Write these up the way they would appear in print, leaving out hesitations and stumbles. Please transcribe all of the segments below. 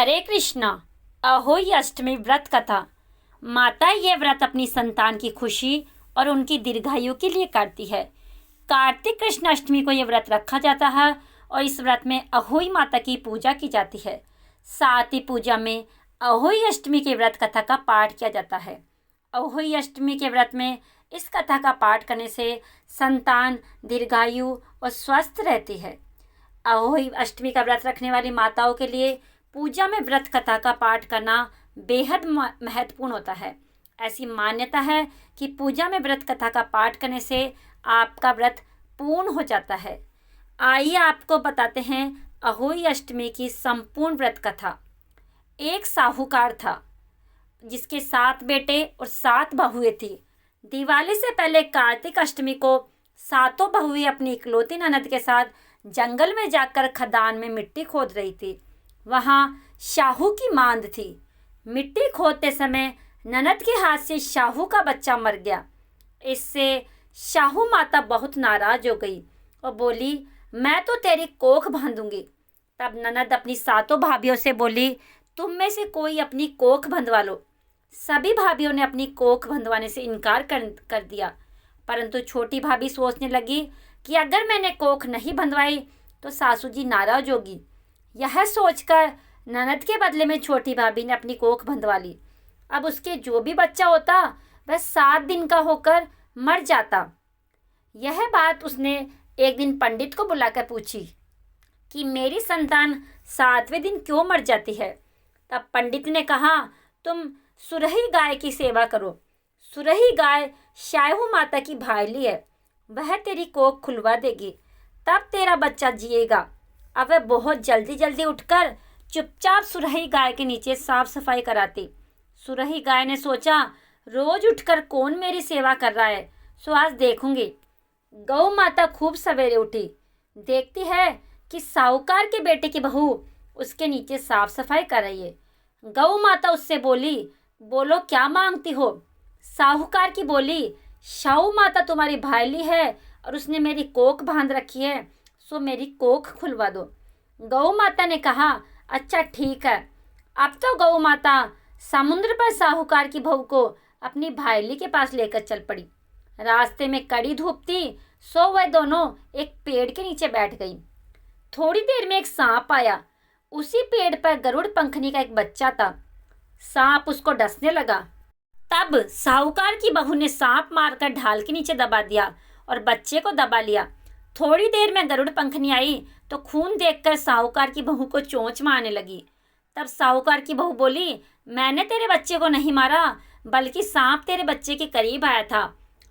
हरे कृष्णा। अहोई अष्टमी व्रत कथा। माता ये व्रत अपनी संतान की खुशी और उनकी दीर्घायु के लिए करती है। कार्तिक कृष्ण अष्टमी को यह व्रत रखा जाता है और इस व्रत में अहोई माता की पूजा की जाती है। साथ ही पूजा में अहोई अष्टमी के व्रत कथा का पाठ किया जाता है। अहोई अष्टमी के व्रत में इस कथा का पाठ करने से संतान दीर्घायु और स्वस्थ रहती है। अहोई अष्टमी का व्रत रखने वाली माताओं के लिए पूजा में व्रत कथा का पाठ करना बेहद महत्वपूर्ण होता है। ऐसी मान्यता है कि पूजा में व्रत कथा का पाठ करने से आपका व्रत पूर्ण हो जाता है। आइए आपको बताते हैं अहोई अष्टमी की संपूर्ण व्रत कथा। एक साहूकार था जिसके 7 बेटे और 7 बहुएं थी। दिवाली से पहले कार्तिक अष्टमी को सातों बहुएं अपनी इकलौती ननद के साथ जंगल में जाकर खदान में मिट्टी खोद रही थी। वहां शाहू की मांद थी। मिट्टी खोदते समय ननद के हाथ से शाहू का बच्चा मर गया। इससे शाहू माता बहुत नाराज हो गई और बोली, मैं तो तेरी कोख बांधूंगी। तब ननद अपनी सातों भाभियों से बोली, तुम में से कोई अपनी कोख बंधवा लो। सभी भाभियों ने अपनी कोख बंधवाने से इनकार कर दिया, परंतु छोटी भाभी सोचने लगी कि अगर मैंने कोख नहीं बंधवाई तो सासू जी नाराज होगी। यह सोचकर ननद के बदले में छोटी भाभी ने अपनी कोख बंधवा ली। अब उसके जो भी बच्चा होता वह 7 दिन का होकर मर जाता। यह बात उसने एक दिन पंडित को बुलाकर पूछी कि मेरी संतान 7वें दिन क्यों मर जाती है। तब पंडित ने कहा, तुम सुरही गाय की सेवा करो। सुरही गाय शाहू माता की भाईली है, वह तेरी कोख खुलवा देगी, तब तेरा बच्चा जिएगा। अब वह बहुत जल्दी जल्दी उठकर चुपचाप सुरही गाय के नीचे साफ सफाई कराती। सुरही गाय ने सोचा, रोज उठकर कौन मेरी सेवा कर रहा है, सो आज देखूंगी। गौ माता खूब सवेरे उठी, देखती है कि साहूकार के बेटे की बहू उसके नीचे साफ सफाई कर रही है। गौ माता उससे बोली, बोलो क्या मांगती हो। साहूकार की बोली, शाहू माता तुम्हारी भाईली है और उसने मेरी कोख बांध रखी है, सो मेरी कोख खुलवा दो। गौ माता ने कहा, अच्छा ठीक है। अब तो गौ माता समुद्र पर साहूकार की बहू को अपनी भाईली के पास लेकर चल पड़ी। रास्ते में कड़ी धूप थी, सो वह दोनों एक पेड़ के नीचे बैठ गई। थोड़ी देर में एक सांप आया। उसी पेड़ पर गरुड़ पंखनी का एक बच्चा था। सांप उसको डसने लगा। तब साहूकार की बहू ने सांप मारकर ढाल के नीचे दबा दिया और बच्चे को दबा लिया। थोड़ी देर में गरुड़ पंखनी आई तो खून देखकर साहूकार की बहू को चोंच मारने लगी। तब साहूकार की बहू बोली, मैंने तेरे बच्चे को नहीं मारा, बल्कि सांप तेरे बच्चे के करीब आया था।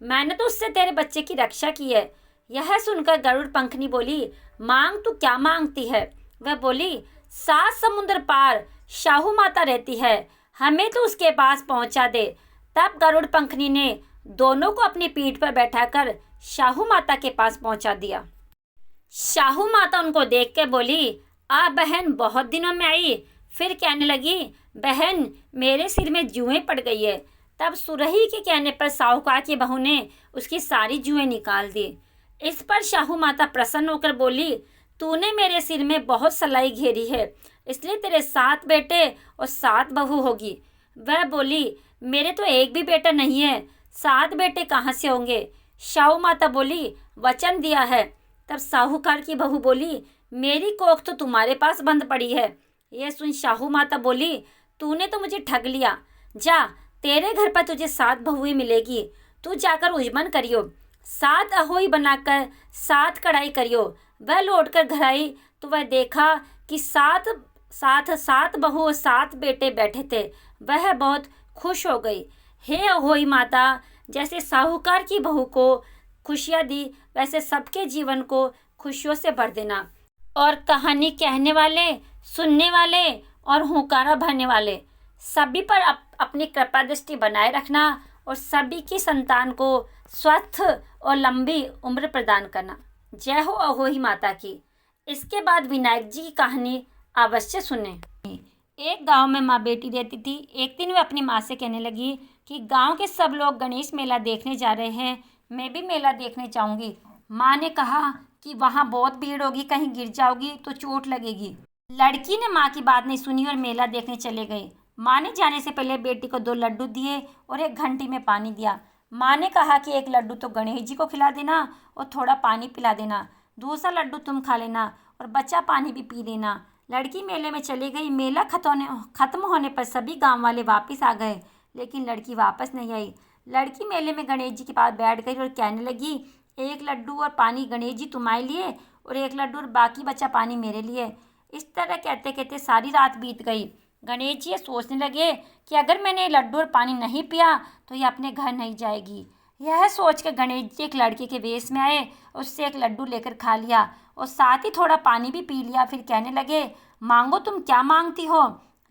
मैंने तो उससे तेरे बच्चे की रक्षा की है। यह सुनकर गरुड़ पंखनी बोली, मांग तू क्या मांगती है। वह बोली, 7 समुद्र पार शाहू माता रहती है, हमें तो उसके पास पहुंचा दे। तब गरुड़ पंखनी ने दोनों को अपनी पीठ पर बैठाकर शाहू माता के पास पहुंचा दिया। शाहू माता उनको देख के बोली, आ बहन, बहुत दिनों में आई। फिर कहने लगी, बहन मेरे सिर में जुएं पड़ गई है। तब सुरही के कहने पर साहूकार की बहू ने उसकी सारी जुएं निकाल दी। इस पर शाहू माता प्रसन्न होकर बोली, तूने मेरे सिर में बहुत सलाई घेरी है, इसलिए तेरे 7 बेटे और 7 बहू होगी। वह बोली, मेरे तो एक भी बेटा नहीं है, 7 बेटे कहाँ से होंगे। शाहू माता बोली, वचन दिया है। तब साहूकार की बहू बोली, मेरी कोख तो तुम्हारे पास बंद पड़ी है। यह सुन शाहू माता बोली, तूने तो मुझे ठग लिया। जा, तेरे घर पर तुझे 7 बहुएं मिलेगी, तू जाकर उजमन करियो। 7 अहोई बनाकर 7 कढ़ाई करियो। वह लौटकर घर आई तो वह देखा कि 7 बहू और 7 बेटे बैठे थे। वह बहुत खुश हो गई। हे अहोई माता, जैसे साहूकार की बहू को खुशियाँ दी, वैसे सबके जीवन को खुशियों से भर देना। और कहानी कहने वाले, सुनने वाले और हुंकारा भरने वाले सभी पर अपनी कृपा दृष्टि बनाए रखना और सभी की संतान को स्वस्थ और लंबी उम्र प्रदान करना। जय हो अहोई माता की। इसके बाद विनायक जी की कहानी अवश्य सुने। एक गांव में माँ बेटी रहती थी। एक दिन वे अपनी माँ से कहने लगी कि गांव के सब लोग गणेश मेला देखने जा रहे हैं, मैं भी मेला देखने जाऊंगी। माँ ने कहा कि वहाँ बहुत भीड़ होगी, कहीं गिर जाओगी तो चोट लगेगी। लड़की ने माँ की बात नहीं सुनी और मेला देखने चले गए। माँ ने जाने से पहले बेटी को 2 लड्डू दिए और एक घंटी में पानी दिया। माँ ने कहा कि एक लड्डू तो गणेश जी को खिला देना और थोड़ा पानी पिला देना, दूसरा लड्डू तुम खा लेना और बचा पानी भी पी लेना। लड़की मेले में चली गई। मेला खत्म होने पर सभी गांव वाले वापस आ गए, लेकिन लड़की वापस नहीं आई। लड़की मेले में गणेश जी के पास बैठ गई और कहने लगी, एक लड्डू और पानी गणेश जी तुम्हारे लिए और एक लड्डू और बाकी बचा पानी मेरे लिए। इस तरह कहते कहते सारी रात बीत गई। गणेश जी ये सोचने लगे कि अगर मैंने लड्डू और पानी नहीं पिया तो ये अपने घर नहीं जाएगी। यह सोच कर गणेश जी एक लड़के के वेश में आए, उससे एक लड्डू लेकर खा लिया और साथ ही थोड़ा पानी भी पी लिया। फिर कहने लगे, मांगो, तुम क्या मांगती हो।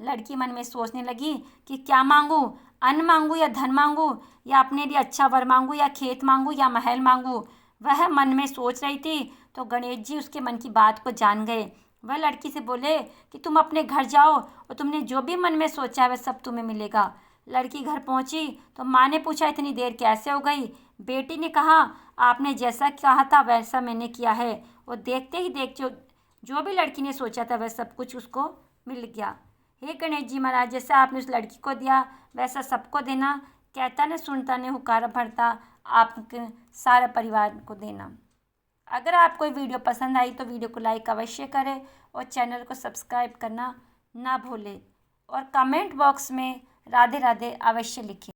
लड़की मन में सोचने लगी कि क्या मांगू, अन्न मांगू या धन मांगू, या अपने लिए अच्छा वर मांगू, या खेत मांगू, या महल मांगू। वह मन में सोच रही थी तो गणेश जी उसके मन की बात को जान गए। वह लड़की से बोले कि तुम अपने घर जाओ और तुमने जो भी मन में सोचा है वह सब तुम्हें मिलेगा। लड़की घर पहुंची तो माँ ने पूछा, इतनी देर कैसे हो गई। बेटी ने कहा, आपने जैसा कहा था वैसा मैंने किया है। और देखते ही जो भी लड़की ने सोचा था वह सब कुछ उसको मिल गया। हे गणेश जी महाराज, जैसा आपने उस लड़की को दिया वैसा सबको देना। कहता न सुनता न हुक्कारा भरता, आपके सारा परिवार को देना। अगर आपको वीडियो पसंद आई तो वीडियो को लाइक अवश्य करें और चैनल को सब्सक्राइब करना ना भूलें और कमेंट बॉक्स में राधे राधे अवश्य लिखें।